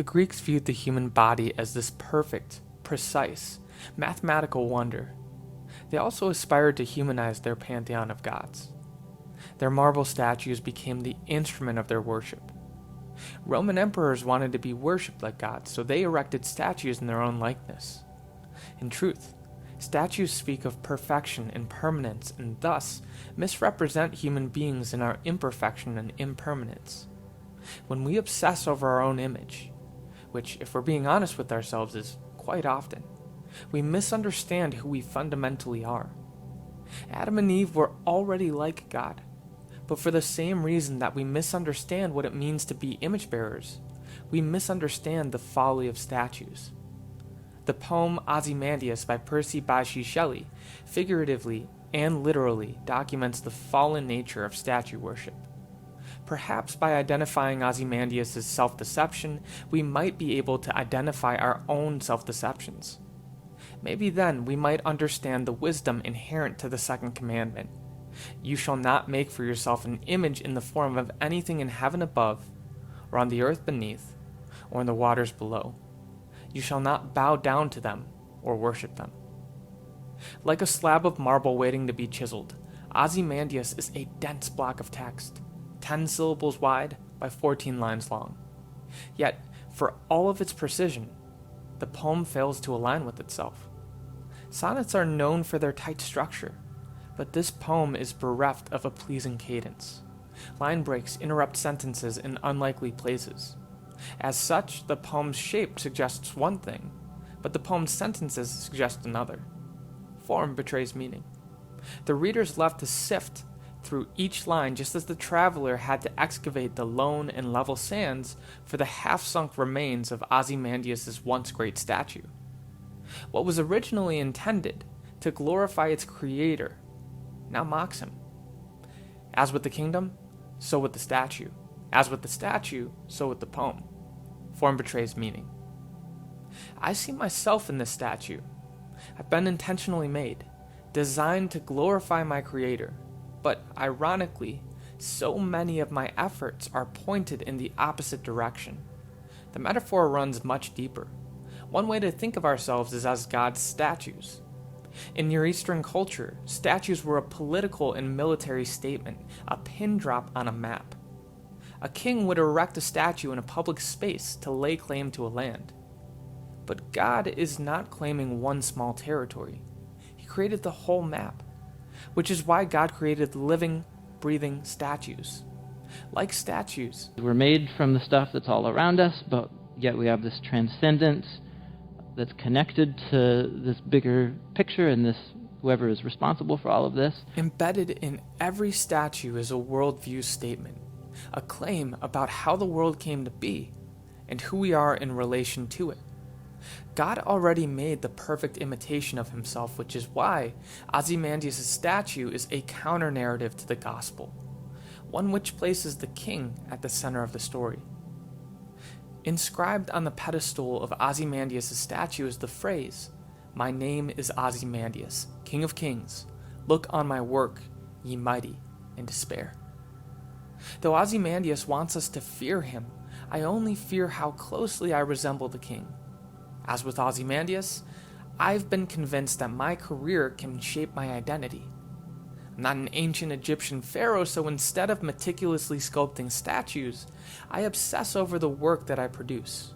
The Greeks viewed the human body as this perfect, precise, mathematical wonder. They also aspired to humanize their pantheon of gods. Their marble statues became the instrument of their worship. Roman emperors wanted to be worshipped like gods, so they erected statues in their own likeness. In truth, statues speak of perfection and permanence, and thus misrepresent human beings in our imperfection and impermanence. When we obsess over our own image, which, if we're being honest with ourselves, is quite often, we misunderstand who we fundamentally are. Adam and Eve were already like God, but for the same reason that we misunderstand what it means to be image bearers, we misunderstand the folly of statues. The poem Ozymandias by Percy Bysshe Shelley figuratively and literally documents the fallen nature of statue worship. Perhaps by identifying Ozymandias' self-deception, we might be able to identify our own self-deceptions. Maybe then we might understand the wisdom inherent to the second commandment. You shall not make for yourself an image in the form of anything in heaven above, or on the earth beneath, or in the waters below. You shall not bow down to them or worship them. Like a slab of marble waiting to be chiseled, Ozymandias is a dense block of text, 10 syllables wide by 14 lines long. Yet, for all of its precision, the poem fails to align with itself. Sonnets are known for their tight structure, but this poem is bereft of a pleasing cadence. Line breaks interrupt sentences in unlikely places. As such, the poem's shape suggests one thing, but the poem's sentences suggest another. Form betrays meaning. The reader's left to sift through each line just as the traveler had to excavate the lone and level sands for the half-sunk remains of Ozymandias' once great statue. What was originally intended to glorify its creator now mocks him. As with the kingdom, so with the statue. As with the statue, so with the poem. Form betrays meaning. I see myself in this statue. I've been intentionally made, designed to glorify my creator. But ironically, so many of my efforts are pointed in the opposite direction. The metaphor runs much deeper. One way to think of ourselves is as God's statues. In Near Eastern culture, statues were a political and military statement, a pin drop on a map. A king would erect a statue in a public space to lay claim to a land. But God is not claiming one small territory. He created the whole map, which is why God created living, breathing statues. Like statues, we're made from the stuff that's all around us, but yet we have this transcendence that's connected to this bigger picture and this whoever is responsible for all of this. Embedded in every statue is a worldview statement, a claim about how the world came to be and who we are in relation to it. God already made the perfect imitation of himself, which is why Ozymandias' statue is a counter-narrative to the gospel, one which places the king at the center of the story. Inscribed on the pedestal of Ozymandias' statue is the phrase, "My name is Ozymandias, King of Kings. Look on my work, ye mighty, in despair." Though Ozymandias wants us to fear him, I only fear how closely I resemble the king. As with Ozymandias, I've been convinced that my career can shape my identity. I'm not an ancient Egyptian pharaoh, so instead of meticulously sculpting statues, I obsess over the work that I produce.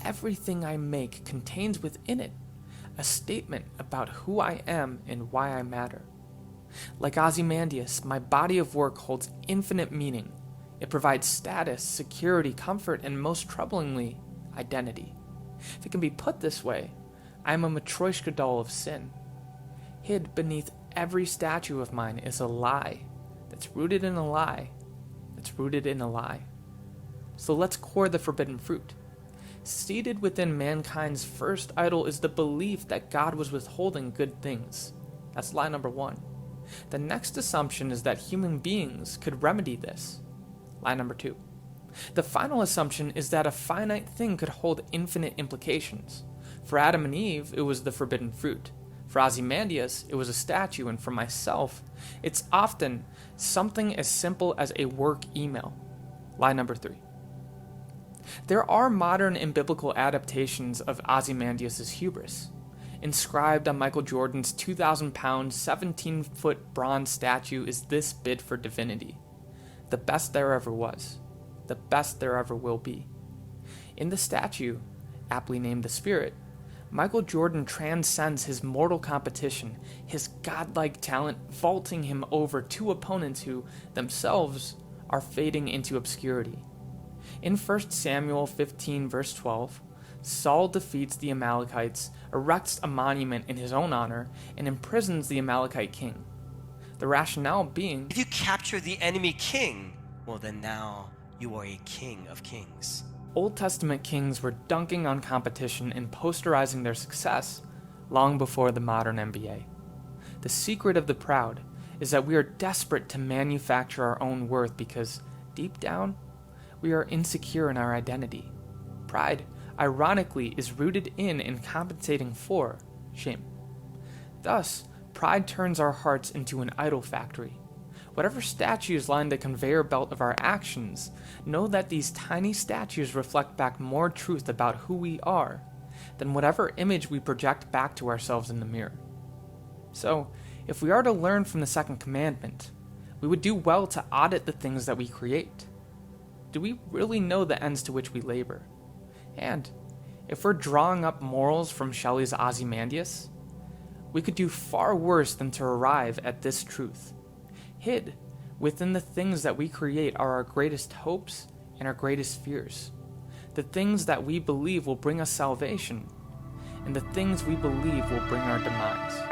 Everything I make contains within it a statement about who I am and why I matter. Like Ozymandias, my body of work holds infinite meaning. It provides status, security, comfort, and most troublingly, identity. If it can be put this way, I am a Matryoshka doll of sin. Hid beneath every statue of mine is a lie that's rooted in a lie that's rooted in a lie. So let's core the forbidden fruit. Seated within mankind's first idol is the belief that God was withholding good things. That's lie number 1. The next assumption is that human beings could remedy this. Lie number 2. The final assumption is that a finite thing could hold infinite implications. For Adam and Eve, it was the forbidden fruit. For Ozymandias, it was a statue, and for myself, it's often something as simple as a work email. Lie number 3. There are modern and biblical adaptations of Ozymandias' hubris. Inscribed on Michael Jordan's 2,000-pound, 17-foot bronze statue is this bid for divinity: the best there ever was, the best there ever will be. In the statue, aptly named the Spirit, Michael Jordan transcends his mortal competition, his godlike talent vaulting him over two opponents who, themselves, are fading into obscurity. In 1 Samuel 15, verse 12, Saul defeats the Amalekites, erects a monument in his own honor, and imprisons the Amalekite king. The rationale being, if you capture the enemy king, well then now you are a king of kings. Old Testament kings were dunking on competition and posterizing their success long before the modern NBA. The secret of the proud is that we are desperate to manufacture our own worth because, deep down, we are insecure in our identity. Pride, ironically, is rooted in and compensating for shame. Thus, pride turns our hearts into an idol factory. Whatever statues line the conveyor belt of our actions, know that these tiny statues reflect back more truth about who we are than whatever image we project back to ourselves in the mirror. So, if we are to learn from the second commandment, we would do well to audit the things that we create. Do we really know the ends to which we labor? And if we're drawing up morals from Shelley's Ozymandias, we could do far worse than to arrive at this truth. Hid within the things that we create are our greatest hopes and our greatest fears. The things that we believe will bring us salvation, and the things we believe will bring our demise.